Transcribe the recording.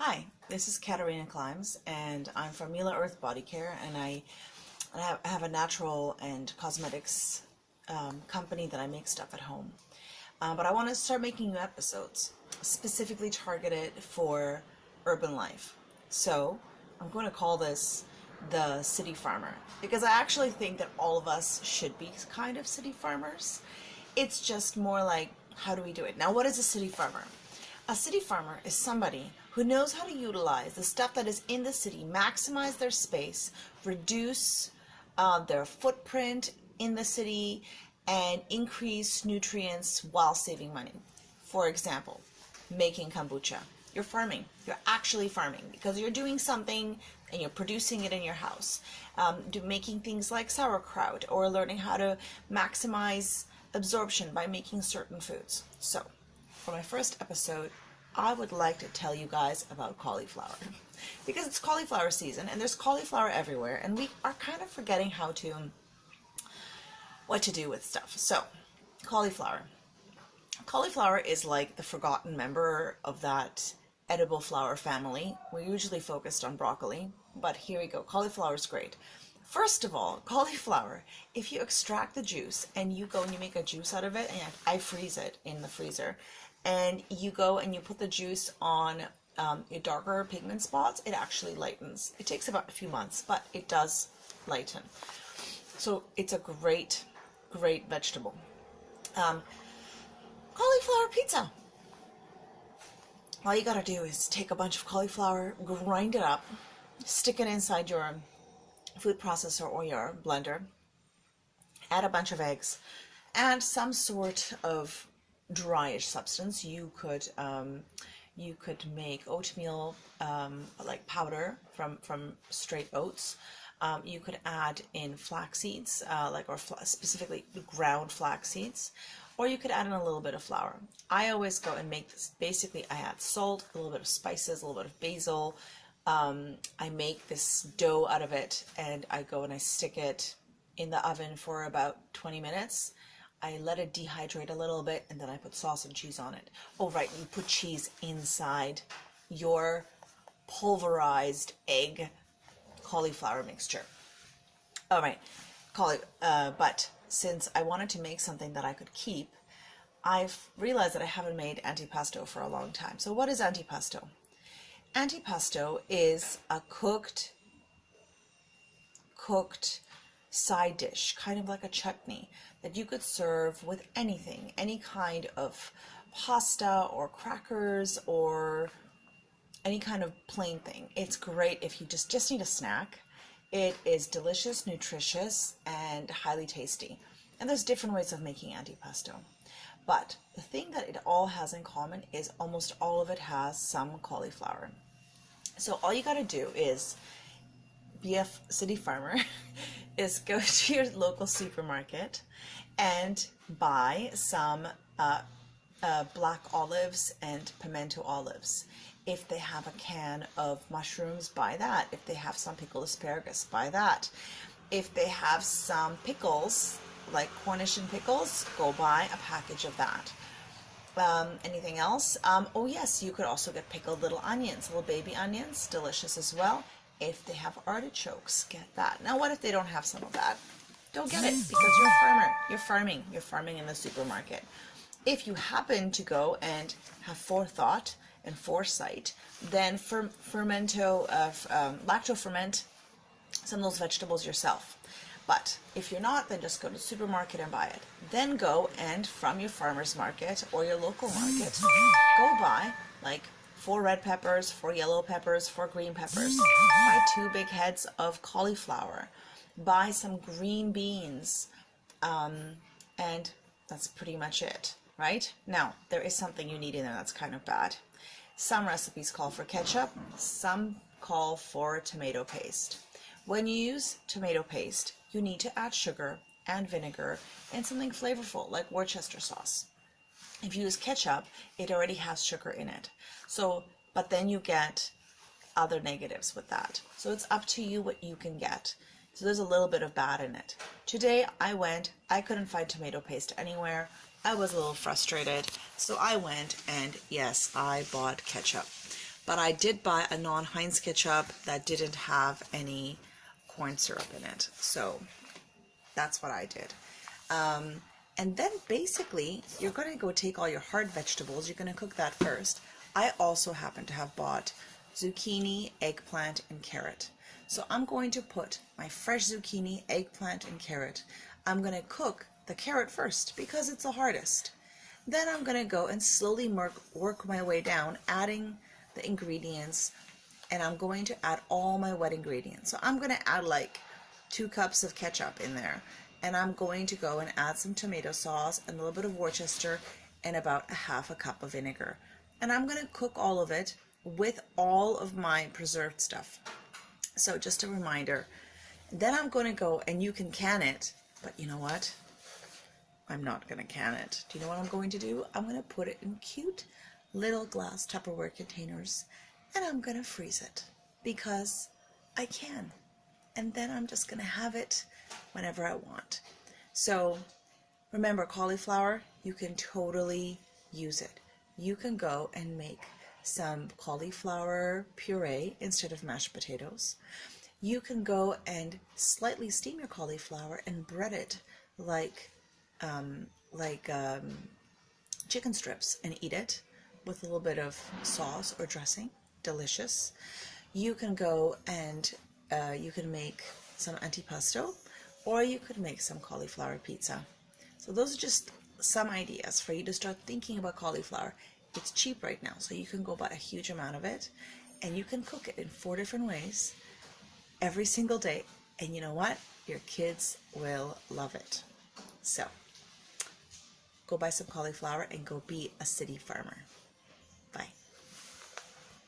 Hi, this is Katarina Klimes, and I'm from Mila Earth Body Care, and I have a natural and cosmetics company that I make stuff at home. But I want to start making new episodes, specifically targeted for urban life. So I'm going to call this the City Farmer, because I actually think that all of us should be kind of city farmers. It's just more like, how do we do it? Now, what is a city farmer? A city farmer is somebody who knows how to utilize the stuff that is in the city, maximize their space, reduce their footprint in the city, and increase nutrients while saving money. For example, making kombucha. You're farming. You're actually farming because you're doing something and you're producing it in your house. Making things like sauerkraut, or learning how to maximize absorption by making certain foods. So, for my first episode, I would like to tell you guys about cauliflower, because it's cauliflower season and there's cauliflower everywhere, and we are kind of forgetting what to do with stuff. So, cauliflower. Cauliflower is like the forgotten member of that edible flower family. We're usually focused on broccoli, but here we go. Cauliflower is great. First of all, cauliflower, if you extract the juice and you go and you make a juice out of it, and I freeze it in the freezer, and you go and you put the juice on your darker pigment spots, it actually lightens. It takes about a few months, but it does lighten. So it's a great, great vegetable. Cauliflower pizza. All you gotta do is take a bunch of cauliflower, grind it up, stick it inside your food processor or your blender, add a bunch of eggs, and some sort of dryish substance. You could make oatmeal, like powder from straight oats. You could add in flax seeds, specifically ground flax seeds, or you could add in a little bit of flour. I always go and make this. Basically, I add salt, a little bit of spices, a little bit of basil. I make this dough out of it, and I go and I stick it in the oven for about 20 minutes. I let it dehydrate a little bit, and then I put sauce and cheese on it. Oh, right, you put cheese inside your pulverized egg cauliflower mixture. All right, but since I wanted to make something that I could keep, I've realized that I haven't made antipasto for a long time. So what is antipasto? Antipasto is a cooked side dish, kind of like a chutney, that you could serve with anything, any kind of pasta or crackers or any kind of plain thing. It's great if you just need a snack. It is delicious, nutritious, and highly tasty. And there's different ways of making antipasto. But the thing that it all has in common is almost all of it has some cauliflower. So all you got to do is be a city farmer, is go to your local supermarket and buy some black olives and pimento olives. If they have a can of mushrooms, buy that. If they have some pickled asparagus, buy that. If they have some pickles, like Cornish pickles, go buy a package of that. Anything else? Oh yes, you could also get pickled little onions, little baby onions, delicious as well. If they have artichokes, get that. Now what if they don't have some of that? Don't get it, because you're a farmer. You're farming in the supermarket. If you happen to go and have forethought and foresight, then lacto ferment some of those vegetables yourself. But if you're not, then just go to the supermarket and buy it. Then go and from your farmer's market or your local market, go buy like 4 red peppers, 4 yellow peppers, 4 green peppers. Buy 2 big heads of cauliflower. Buy some green beans. And that's pretty much it, right? Now, there is something you need in there that's kind of bad. Some recipes call for ketchup, some call for tomato paste. When you use tomato paste, you need to add sugar and vinegar and something flavorful like Worcester sauce. If you use ketchup, it already has sugar in it. But then you get other negatives with that. So it's up to you what you can get. So there's a little bit of bad in it. Today I couldn't find tomato paste anywhere. I was a little frustrated. So I went and yes, I bought ketchup. but I did buy a non-Heinz ketchup that didn't have any corn syrup in it. So that's what I did. And then basically, you're going to go take all your hard vegetables. You're going to cook that first. I also happen to have bought zucchini, eggplant, and carrot. So I'm going to put my fresh zucchini, eggplant, and carrot. I'm going to cook the carrot first because it's the hardest. Then I'm going to go and slowly work my way down, adding the ingredients, and I'm going to add all my wet ingredients. So I'm going to add like 2 cups of ketchup in there, and I'm going to go and add some tomato sauce and a little bit of Worcester and about a half a cup of vinegar. And I'm going to cook all of it with all of my preserved stuff. So just a reminder. Then I'm going to go, and you can can it, but you know what? I'm not going to can it. Do you know what I'm going to do? I'm going to put it in cute little glass Tupperware containers, and I'm going to freeze it because I can. And then I'm just going to have it whenever I want. So remember, cauliflower, you can totally use it. You can go and make some cauliflower puree instead of mashed potatoes. You can go and slightly steam your cauliflower and bread it like chicken strips and eat it with a little bit of sauce or dressing. Delicious. You can go and you can make some antipasto, or you could make some cauliflower pizza. So those are just some ideas for you to start thinking about cauliflower. It's cheap right now, so you can go buy a huge amount of it, and you can cook it in 4 different ways every single day. And you know what? Your kids will love it. So go buy some cauliflower and go be a city farmer.